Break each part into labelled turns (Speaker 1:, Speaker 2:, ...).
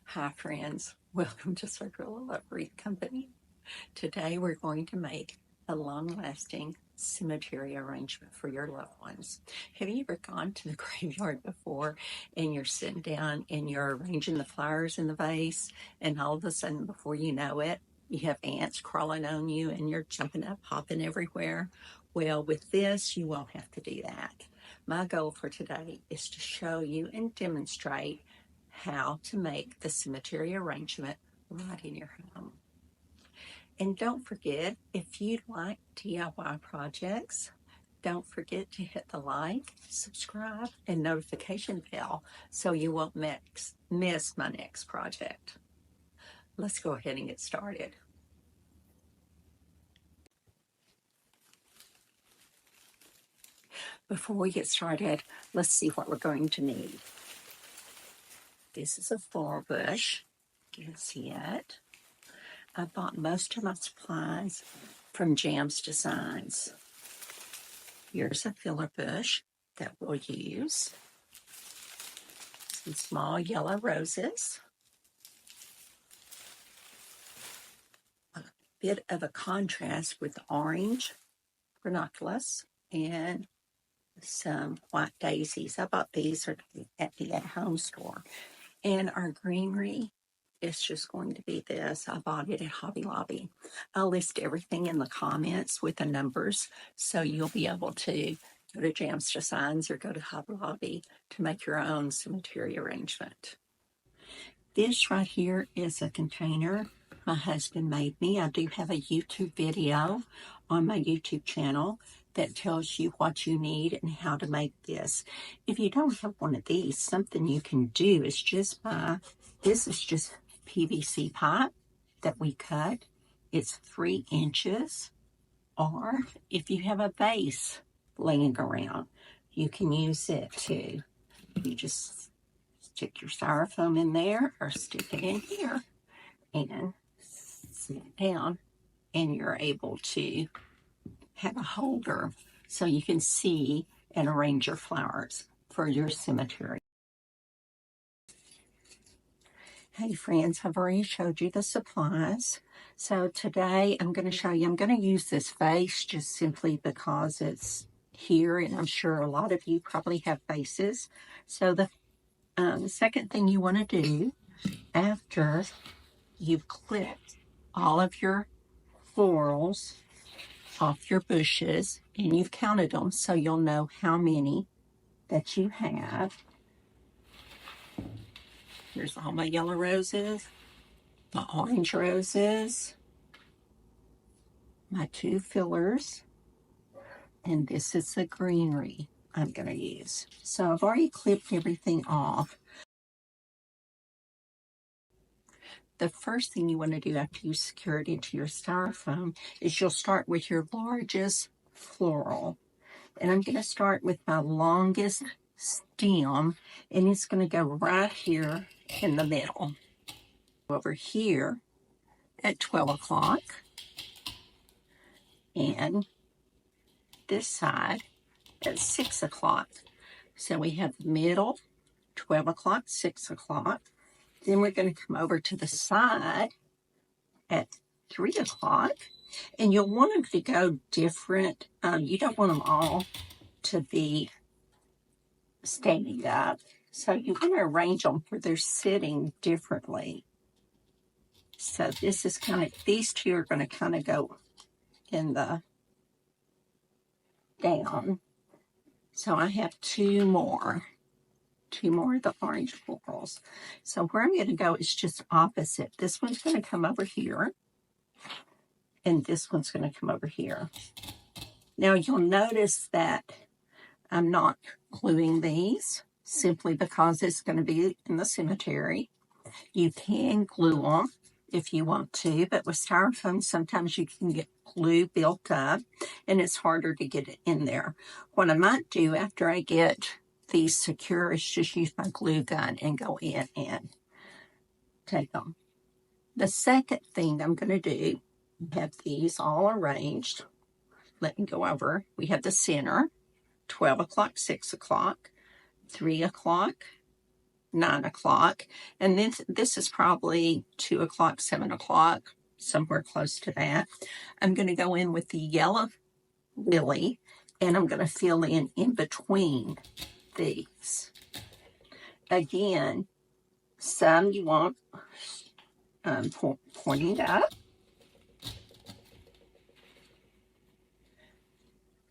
Speaker 1: Hi friends, welcome to Circle of Love Wreath Company. Today we're going to make a long-lasting cemetery arrangement for your loved ones. Have you ever gone to the graveyard before and you're sitting down and you're arranging the flowers in the vase, and all of a sudden before you know it, you have ants crawling on you and you're jumping up, hopping everywhere? Well, with this, you won't have to do that. My goal for today is to show you and demonstrate how to make the cemetery arrangement right in your home. And don't forget, if you like DIY projects, don't forget to hit the like, subscribe, and notification bell so you won't miss my next project. Let's go ahead and get started. Before we get started, let's see what we're going to need. This is a floral bush. You can see it. I bought most of my supplies from Jam's Designs. Here's a filler bush that we'll use. Some small yellow roses. A bit of a contrast with orange ranunculus and some white daisies. I bought these at the at-home store. And our greenery is just going to be this. I bought it at Hobby Lobby. I'll list everything in the comments with the numbers, so you'll be able to go to Jam's Designs or go to Hobby Lobby to make your own cemetery arrangement. This right here is a container my husband made me. I do have a YouTube video on my YouTube channel that tells you what you need and how to make this. If you don't have one of these, something you can do is just buy, this is just PVC pipe that we cut. It's 3 inches. Or if you have a vase laying around, you can use it too. You just stick your styrofoam in there or stick it in here and sit it down, and you're able to have a holder so you can see and arrange your flowers for your cemetery. Hey friends, I've already showed you the supplies. So today I'm going to show you, I'm going to use this vase just simply because it's here, and I'm sure a lot of you probably have vases. So the second thing you want to do after you've clipped all of your florals off your bushes and you've counted them so you'll know how many that you have. Here's all my yellow roses, my orange roses, my 2 fillers, and this is the greenery I'm going to use. So I've already clipped everything off. The first thing you want to do after you secure it into your styrofoam is you'll start with your largest floral. And I'm going to start with my longest stem, and it's going to go right here in the middle. Over here at 12 o'clock, and this side at 6 o'clock. So we have the middle, 12 o'clock, 6 o'clock. Then we're going to come over to the side at 3 o'clock, and you'll want them to go different. You don't want them all to be standing up. So you want to arrange them where they're sitting differently. So this is kind of, these 2 are going to kind of go in the down. So I have 2 more of the orange florals. So where I'm going to go is just opposite. This one's going to come over here, and this one's going to come over here. Now you'll notice that I'm not gluing these simply because it's going to be in the cemetery. You can glue them if you want to, but with styrofoam, sometimes you can get glue built up and it's harder to get it in there. What I might do after I get these secure is just use my glue gun and go in and take them. The second thing I'm going to do, have these all arranged. Let me go over. We have the center, 12 o'clock, 6 o'clock, 3 o'clock, 9 o'clock. And then this is probably 2 o'clock, 7 o'clock, somewhere close to that. I'm going to go in with the yellow lily, and I'm going to fill in between these. Again, some you want pointing up.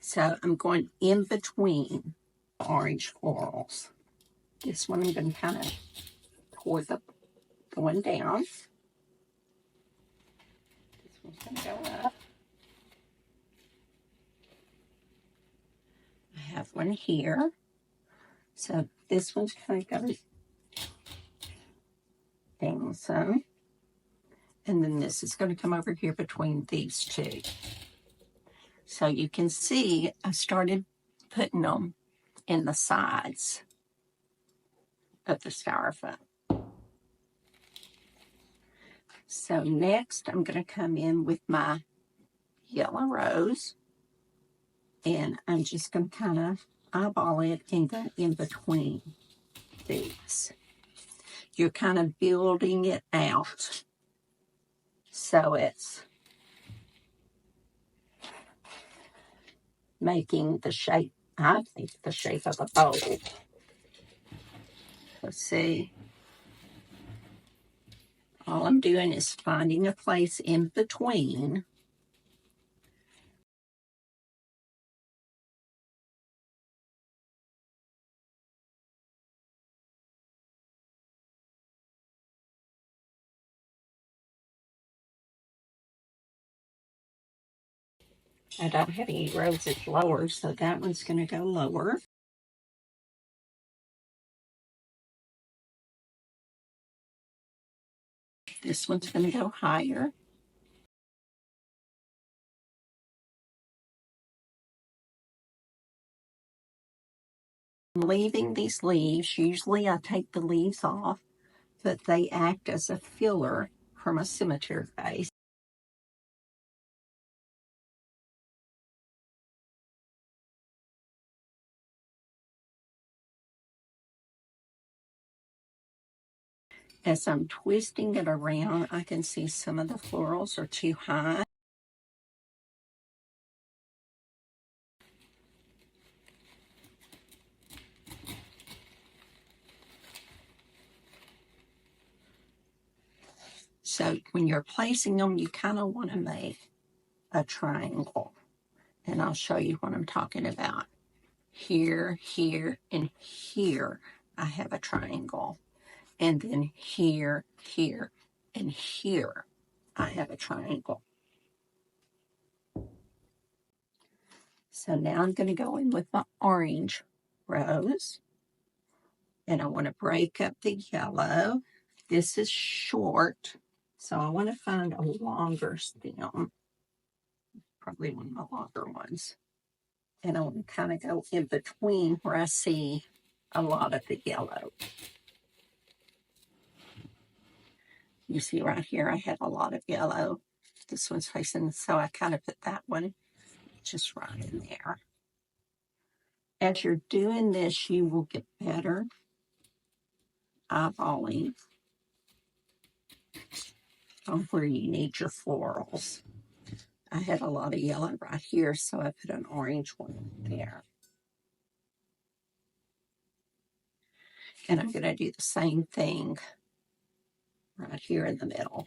Speaker 1: So I'm going in between orange florals. This one I'm going to kind of pour the going down. This one's going to go up. I have one here. So this one's kind of goes down some. And then this is going to come over here between these two. So you can see I started putting them in the sides of the styrofoam. So next I'm going to come in with my yellow rose, and I'm just going to kind of eyeball it and go in between these. You're kind of building it out so it's making the shape, I think, the shape of a bowl. Let's see. All I'm doing is finding a place in between. I don't have any roses lower, so that one's going to go lower. This one's going to go higher. I'm leaving these leaves. Usually I take the leaves off, but they act as a filler from a cemetery vase. As I'm twisting it around, I can see some of the florals are too high. So when you're placing them, you kind of want to make a triangle. And I'll show you what I'm talking about. Here, here, and here, I have a triangle. And then here, here, and here, I have a triangle. So now I'm going to go in with my orange rose. And I want to break up the yellow. This is short, so I want to find a longer stem, probably one of the longer ones. And I want to kind of go in between where I see a lot of the yellow. You see right here, I have a lot of yellow. This one's facing, so I kind of put that one just right in there. As you're doing this, you will get better eyeballing on where you need your florals. I had a lot of yellow right here, so I put an orange one there. And I'm going to do the same thing right here in the middle.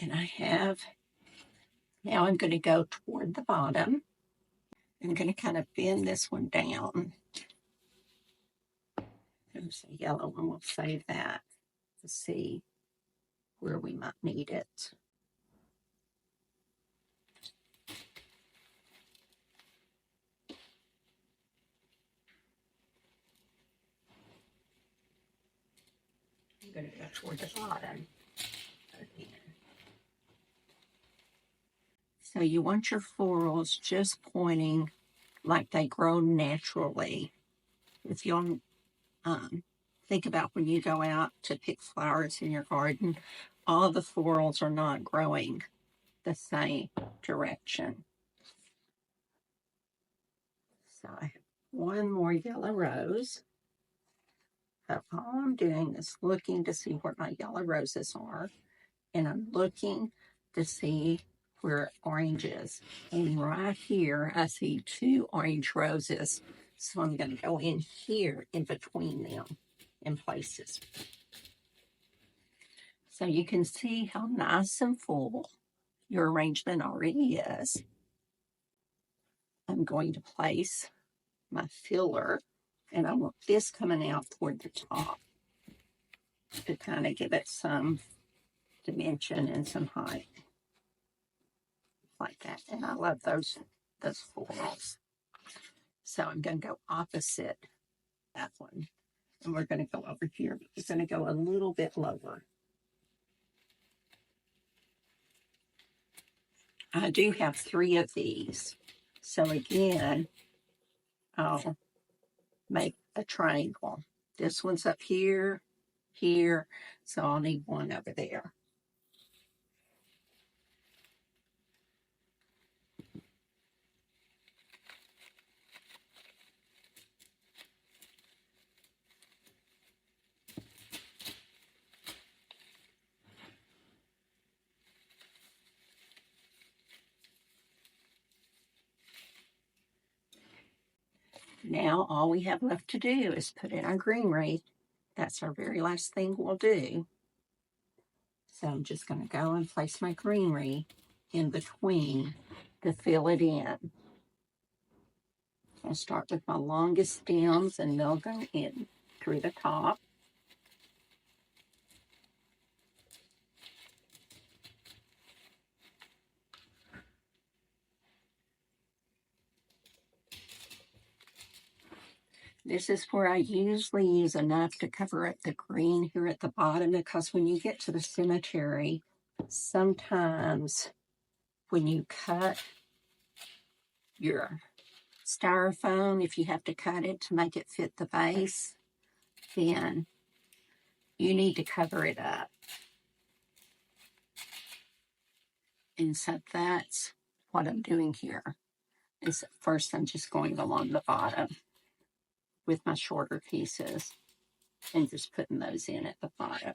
Speaker 1: And I have, now I'm going to go toward the bottom. I'm going to kind of bend this one down. There's a yellow one, we'll save that to see where we might need it. I'm going to go toward the bottom again. So you want your florals just pointing like they grow naturally. If you'll think about when you go out to pick flowers in your garden, all the florals are not growing the same direction. So I have one more yellow rose. So all I'm doing is looking to see where my yellow roses are, and I'm looking to see where orange is. And right here, I see two orange roses. So I'm going to go in here in between them in places. So you can see how nice and full your arrangement already is. I'm going to place my filler, and I want this coming out toward the top to kind of give it some dimension and some height, like that. And I love those florals. So I'm going to go opposite that one, and we're going to go over here. We're going to go a little bit lower. I do have 3 of these. So again, I'll make a triangle. This one's up here, here, so I'll need one over there. Now all we have left to do is put in our green wreath. That's our very last thing we'll do. So I'm just going to go and place my green wreath in between to fill it in. I'll start with my longest stems, and they'll go in through the top. This is where I usually use enough to cover up the green here at the bottom, because when you get to the cemetery, sometimes when you cut your styrofoam, if you have to cut it to make it fit the base, then you need to cover it up. And so that's what I'm doing here. Is first I'm just going along the bottom with my shorter pieces and just putting those in at the bottom.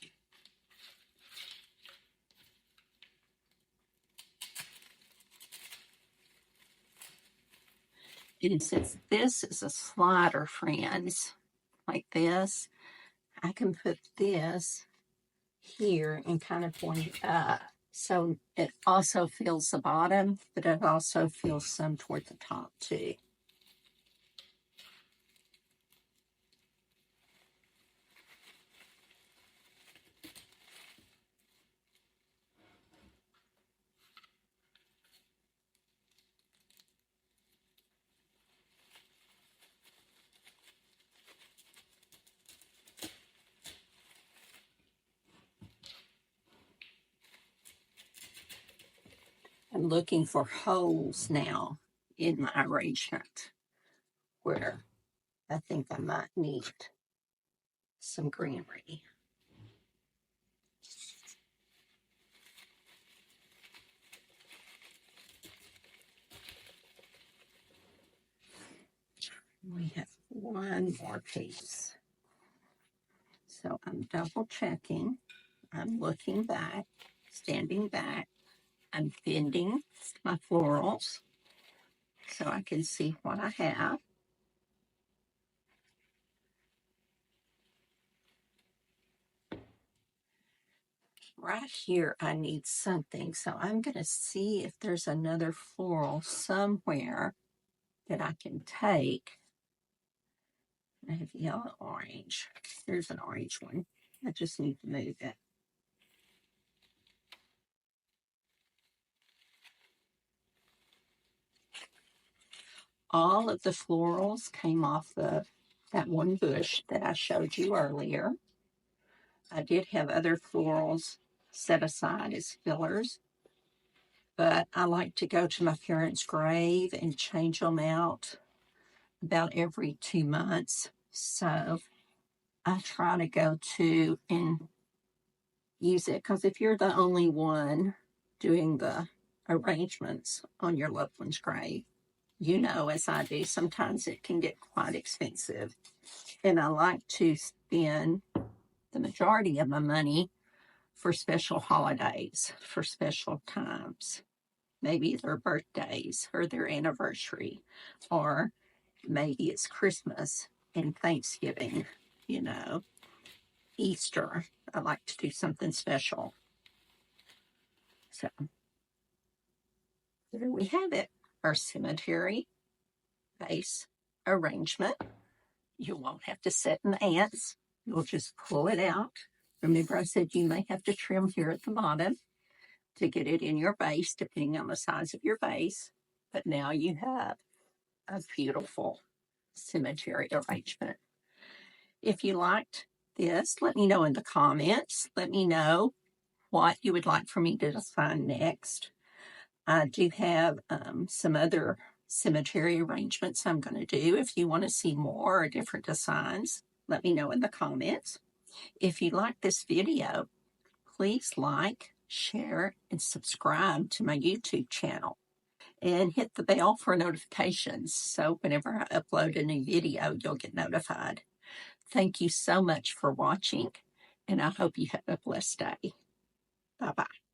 Speaker 1: And since this is a slider, friends, like this, I can put this here and kind of point it up. So it also fills the bottom, but it also fills some toward the top too. I'm looking for holes now in my arrangement where I think I might need some greenery. We have one more piece. So I'm double checking. I'm looking back, standing back. I'm bending my florals so I can see what I have. Right here, I need something. So I'm going to see if there's another floral somewhere that I can take. I have yellow, orange. There's an orange one. I just need to move it. All of the florals came off of that one bush that I showed you earlier. I did have other florals set aside as fillers, but I like to go to my parents' grave and change them out about every 2 months. So I try to go to and use it, because if you're the only one doing the arrangements on your loved one's grave, you know, as I do, sometimes it can get quite expensive. And I like to spend the majority of my money for special holidays, for special times. Maybe their birthdays or their anniversary, or maybe it's Christmas and Thanksgiving, you know, Easter. I like to do something special. So there we have it, our cemetery base arrangement. You won't have to set an ants. You'll just pull it out. Remember, I said you may have to trim here at the bottom to get it in your base, depending on the size of your base. But now you have a beautiful cemetery arrangement. If you liked this, let me know in the comments. Let me know what you would like for me to design next. I do have some other cemetery arrangements I'm going to do. If you want to see more or different designs, let me know in the comments. If you like this video, please like, share, and subscribe to my YouTube channel. And hit the bell for notifications, so whenever I upload a new video, you'll get notified. Thank you so much for watching, and I hope you have a blessed day. Bye-bye.